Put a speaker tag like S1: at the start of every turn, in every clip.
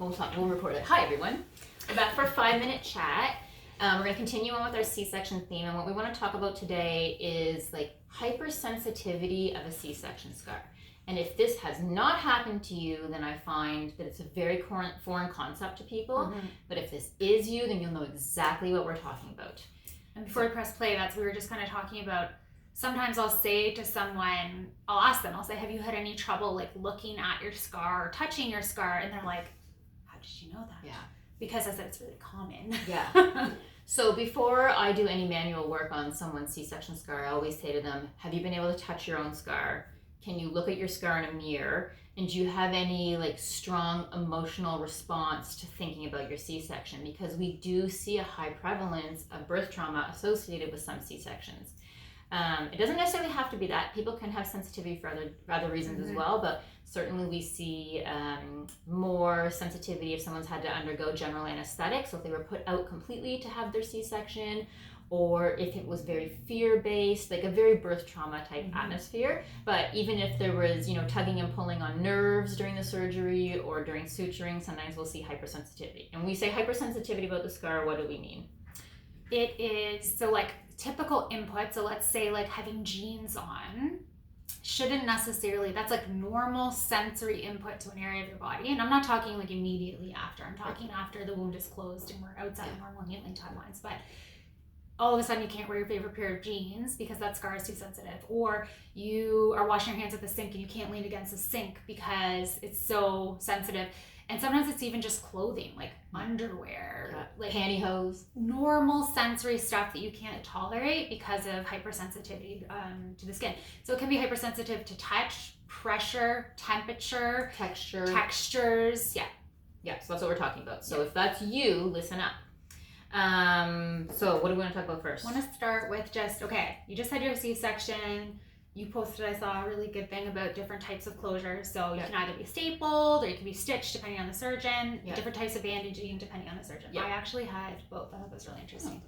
S1: we'll record it. Hi, everyone. We're back for a 5-minute chat. We're going to continue on with our C-section theme, and what we want to talk about today is like hypersensitivity of a C-section scar. And if this has not happened to you, then I find that it's a very foreign concept to people. Mm-hmm. But if this is you, then you'll know exactly what we're talking about.
S2: And before we press play, we were just kind of talking about, sometimes I'll say to someone, I'll ask them, I'll say, have you had any trouble like looking at your scar or touching your scar? And they're like, how did you know that?
S1: Yeah.
S2: Because I said it's really common.
S1: Yeah. So before I do any manual work on someone's C-section scar, I always say to them, have you been able to touch your own scar? Can you look at your scar in a mirror? And do you have any like strong emotional response to thinking about your C-section? Because we do see a high prevalence of birth trauma associated with some C-sections. It doesn't necessarily have to be that. People can have sensitivity for other reasons mm-hmm. as well, but certainly we see more sensitivity if someone's had to undergo general anesthetic, so if they were put out completely to have their C-section, or if it was very fear-based, like a very birth trauma type mm-hmm. atmosphere. But even if there was, tugging and pulling on nerves during the surgery or during suturing, sometimes we'll see hypersensitivity. And when we say hypersensitivity about the scar, what do we mean?
S2: It is, so like typical input, so let's say like having jeans on, shouldn't necessarily, that's like normal sensory input to an area of your body. And I'm not talking like immediately after, I'm talking after the wound is closed and we're outside of normal healing timelines. But all of a sudden you can't wear your favorite pair of jeans because that scar is too sensitive, or you are washing your hands at the sink and you can't lean against the sink because it's so sensitive. And sometimes it's even just clothing, like underwear, like
S1: pantyhose,
S2: normal sensory stuff that you can't tolerate because of hypersensitivity to the skin. So it can be hypersensitive to touch, pressure, temperature, textures.
S1: Yeah, so that's what we're talking about. So if that's you, listen up. So what do we want to talk about first?
S2: I want to start with you just had your C-section. You posted, I saw a really good thing about different types of closure. So you can either be stapled or you can be stitched depending on the surgeon, different types of bandaging depending on the surgeon. I actually had both. I thought that was really interesting.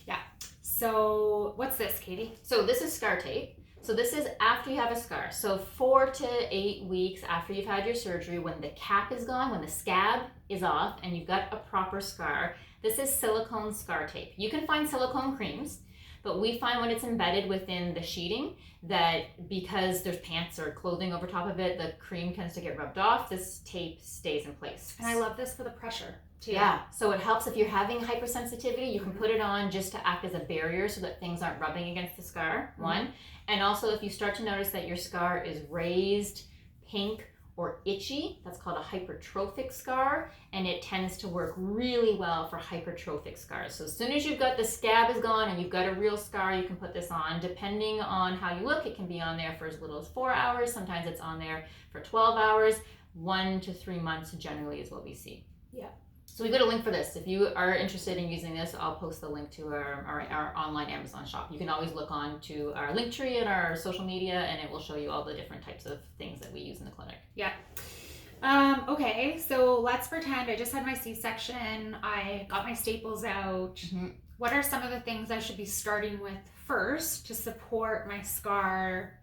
S2: Yeah. So what's this, Katie?
S1: So this is scar tape. So this is after you have a scar. So 4 to 8 weeks after you've had your surgery, when the cap is gone, when the scab is off and you've got a proper scar, this is silicone scar tape. You can find silicone creams, but we find when it's embedded within the sheeting that because there's pants or clothing over top of it, the cream tends to get rubbed off. This tape stays in place.
S2: And I love this for the pressure too.
S1: Yeah, so it helps if you're having hypersensitivity. You can put it on just to act as a barrier so that things aren't rubbing against the scar, one. And also if you start to notice that your scar is raised, pink, or itchy, that's called a hypertrophic scar, and it tends to work really well for hypertrophic scars. So as soon as you've got the scab is gone and you've got a real scar, you can put this on. Depending on how you look, it can be on there for as little as 4 hours. Sometimes it's on there for 12 hours. 1 to 3 months generally is what we see.
S2: Yeah.
S1: So we've got a link for this. If you are interested in using this, I'll post the link to our online Amazon shop. You can always look on to our link tree and our social media, and it will show you all the different types of things that we use in the clinic.
S2: Yeah. Okay, so let's pretend I just had my C-section. I got my staples out. Mm-hmm. What are some of the things I should be starting with first to support my scar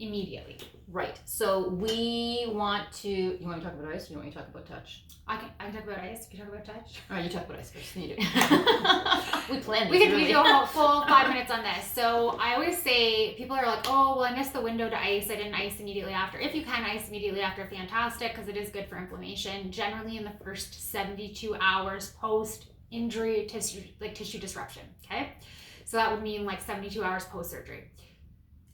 S2: immediately?
S1: Right. So we want to. You want me to talk about ice, or do you want me to talk about touch?
S2: I can talk about ice. You talk about touch.
S1: All right, you talk about ice first. You do. We planned this.
S2: We could do a full 5 minutes on this. So I always say, people are like, oh, well, I missed the window to ice. I didn't ice immediately after. If you can ice immediately after, fantastic, because it is good for inflammation. Generally in the first 72 hours post-injury tissue disruption, okay? So that would mean like 72 hours post-surgery.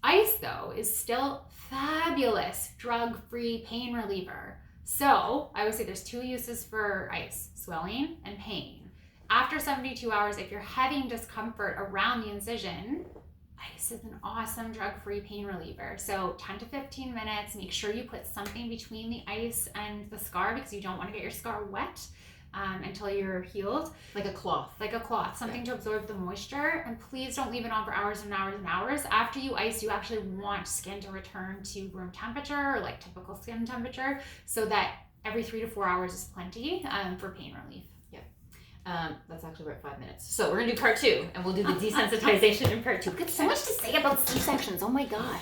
S2: Ice, though, is still fabulous drug-free pain reliever. So I would say there's 2 uses for ice: swelling and pain. After 72 hours, if you're having discomfort around the incision, ice is an awesome drug-free pain reliever. So 10 to 15 minutes, make sure you put something between the ice and the scar because you don't want to get your scar wet until you're healed.
S1: Like a cloth.
S2: Something to absorb the moisture. And please don't leave it on for hours and hours and hours. After you ice, you actually want skin to return to room temperature or like typical skin temperature, so that every 3 to 4 hours is plenty for pain relief.
S1: That's actually, we're at 5 minutes. So we're going to do part 2, and we'll do the desensitization in part 2. We've got so much to say about C-sections. Oh my God.